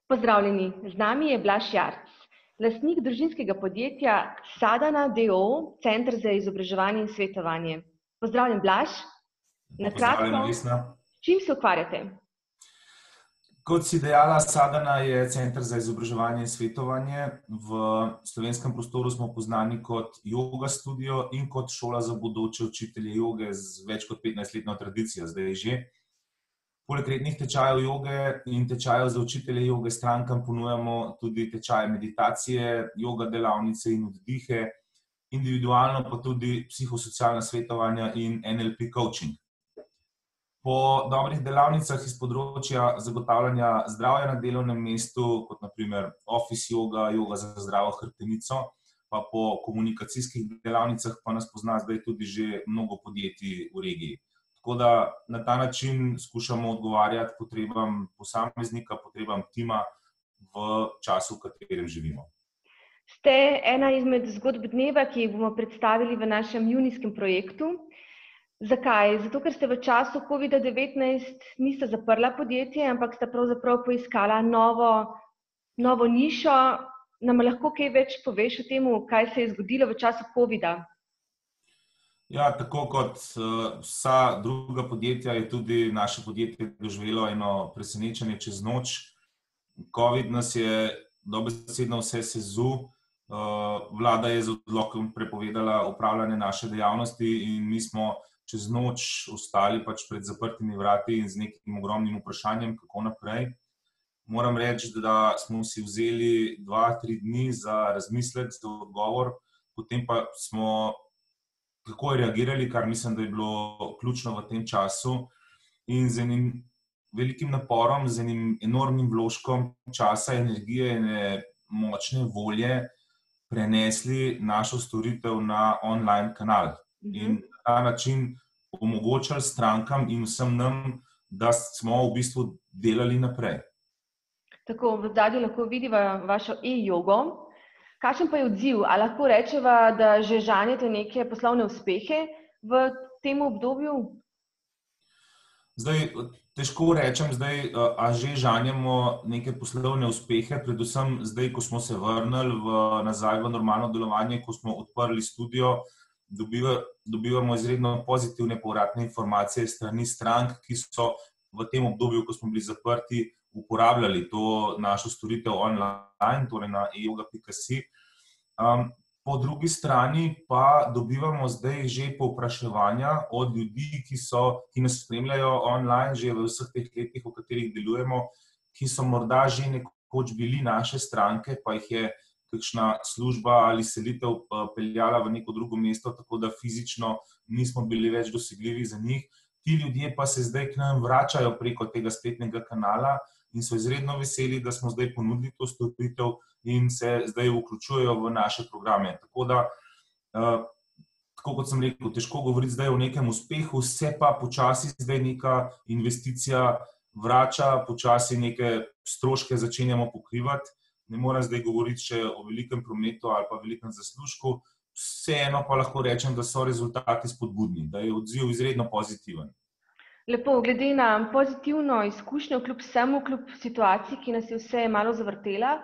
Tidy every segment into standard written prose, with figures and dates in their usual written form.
Pozdravljeni, z nami je Blaž Jarc, lastnik družinskega podjetja Sadana d.o.o., Center za izobraževanje in svetovanje. Pozdravljen, Blaž. Na kratko, s čim se ukvarjate? Kot si dejala, Sadana je Center za izobraževanje in svetovanje. V slovenskem prostoru smo poznani kot yoga studio in kot šola za bodoče učitelje joge z več kot 15-letno tradicijo, zdaj že. Poleg rednih tečajev joge in tečajev za učitelje joge strankam ponujamo tudi tečaje meditacije, joga delavnice in oddihe, individualno pa tudi psihosocialna svetovanja in NLP coaching. Po dobrih delavnicah iz področja zagotavljanja zdravja na delovnem mestu, kot na primer office yoga, joga za zdravo hrbtenico, pa po komunikacijskih delavnicah pa nas pozna zdaj tudi že mnogo podjetij v regiji. Tako da na ta način skušamo odgovarjati potrebam posameznika, potrebam tima v času, v katerem živimo. Ste ena izmed zgodb dneva, ki jih bomo predstavili v našem junijskem projektu. Zakaj? Zato, ker ste v času COVID-19 niste zaprla podjetje, ampak ste pravzaprav poiskala novo nišo. Nam lahko kaj več poveš o tem, kaj se je zgodilo v času COVID-a? Ja, tako kot vsa druga podjetja je tudi naše podjetje doživelo eno presenečenje čez noč. COVID nas je dobesedno vse sezul. Vlada je z odlokom prepovedala opravljanje naše dejavnosti in mi smo čez noč ostali pred zaprtimi vrati in z nekim ogromnim vprašanjem, kako naprej. Moram reči, da smo si vzeli 2-3 dni za razmislek, za odgovor, potem pa smo takoj reagirali, kar mislim, da je bilo ključno v tem času, in z enim velikim naporom, z enim enormnim vložkom časa, energije in močne volje prenesli našo storitev na online kanal. In na ta način omogočali strankam in vsem nam, da smo v bistvu delali naprej. Tako, v zadnji lahko vidiva vašo e-jogo. Kakšen pa je odziv? A lahko rečeva, da že žanjete neke poslovne uspehe v tem obdobju? Zdaj, težko rečem, a že žanjemo neke poslovne uspehe, predvsem zdaj, ko smo se vrnili nazaj v normalno delovanje, ko smo odprli studio, dobivamo izredno pozitivne povratne informacije strani strank, ki so v tem obdobju, ko smo bili zaprti, uporabljali to našo storitev online, torej na e-yoga.si. Po drugi strani pa dobivamo zdaj že povpraševanja od ljudi, ki nas spremljajo online že v vseh teh letih, v katerih delujemo, ki so morda že nekoč bili naše stranke, pa jih je kakšna služba ali selitev peljala v neko drugo mesto, tako da fizično nismo bili več dosegljivi za njih. Ti ljudje pa se zdaj k nam vračajo preko tega spletnega kanala in so izredno veseli, da smo zdaj ponudili to storitev in se zdaj vključujejo v naše programe. Tako da, tako kot sem rekel, težko govoriti zdaj o nekem uspehu, se pa počasi zdaj neka investicija vrača, počasi neke stroške začenjamo pokrivati. Ne moram zdaj govoriti še o velikem prometu ali pa velikem zaslužku, vseeno pa lahko rečem, da so rezultati spodbudni, da je odziv izredno pozitiven. Lepo, glede na pozitivno izkušnjo, kljub vsemu, kljub situaciji, ki nas je vse malo zavrtela,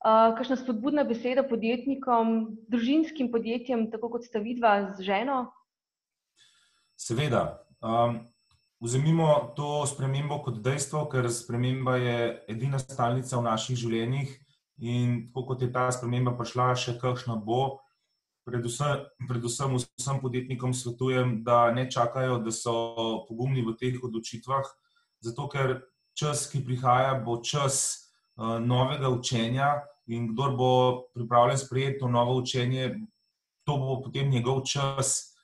kakšna spodbudna beseda podjetnikom, družinskim podjetjem, tako kot sta vidva z ženo? Seveda. Vzemimo to spremembo kot dejstvo, ker sprememba je edina stalnica v naših življenjih in tako kot je ta sprememba prišla, še kakšna bo. Predvsem vsem podjetnikom svetujem, da ne čakajo, da so pogumni v teh odločitvah, zato ker čas, ki prihaja, bo čas novega učenja in kdor bo pripravljen sprejeti to novo učenje, to bo potem njegov čas.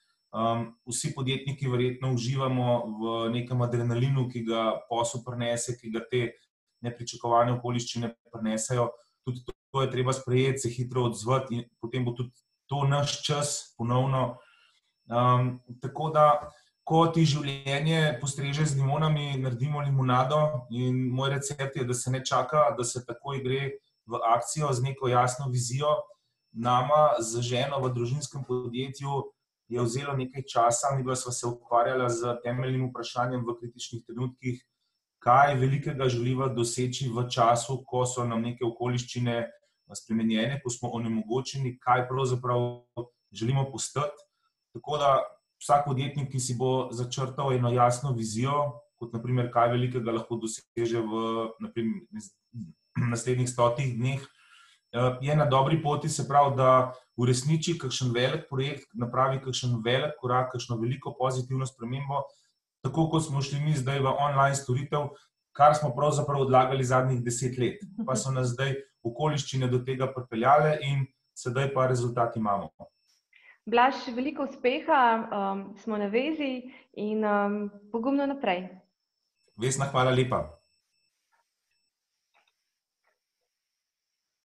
Vsi podjetniki verjetno uživamo v nekem adrenalinu, ki ga posel prinese, ki ga te nepričakovane okoliščine prinesejo. Tudi to je treba sprejeti, se hitro odzvati in potem bo tudi to naš čas ponovno. Tako da, ko ti življenje postreže z limonami, naredimo limonado in moj recept je, da se ne čaka, da se takoj gre v akcijo z neko jasno vizijo. Nama z ženo v družinskem podjetju je vzelo nekaj časa, midva sva se ukvarjala z temeljnim vprašanjem v kritičnih trenutkih, kaj velikega želiva doseči v času, ko so nam neke okoliščine spremenjene, ko smo onemogočeni, kaj pravzaprav želimo postati. Tako da vsak podjetnik, ki si bo začrtal eno jasno vizijo, kot naprimer, kaj velikega lahko doseže v naslednjih 100 dneh, je na dobri poti, se pravi, da uresniči kakšen velik projekt, napravi kakšen velik korak, kakšno veliko pozitivno spremembo, tako kot smo šli mi zdaj v online storitev, kar smo pravzaprav odlagali zadnjih 10 let. Pa so nas zdaj okoliščine do tega pripeljale in sedaj pa rezultati imamo. Blaž, veliko uspeha, smo na vezi in pogumno naprej. Vesna, hvala lepa.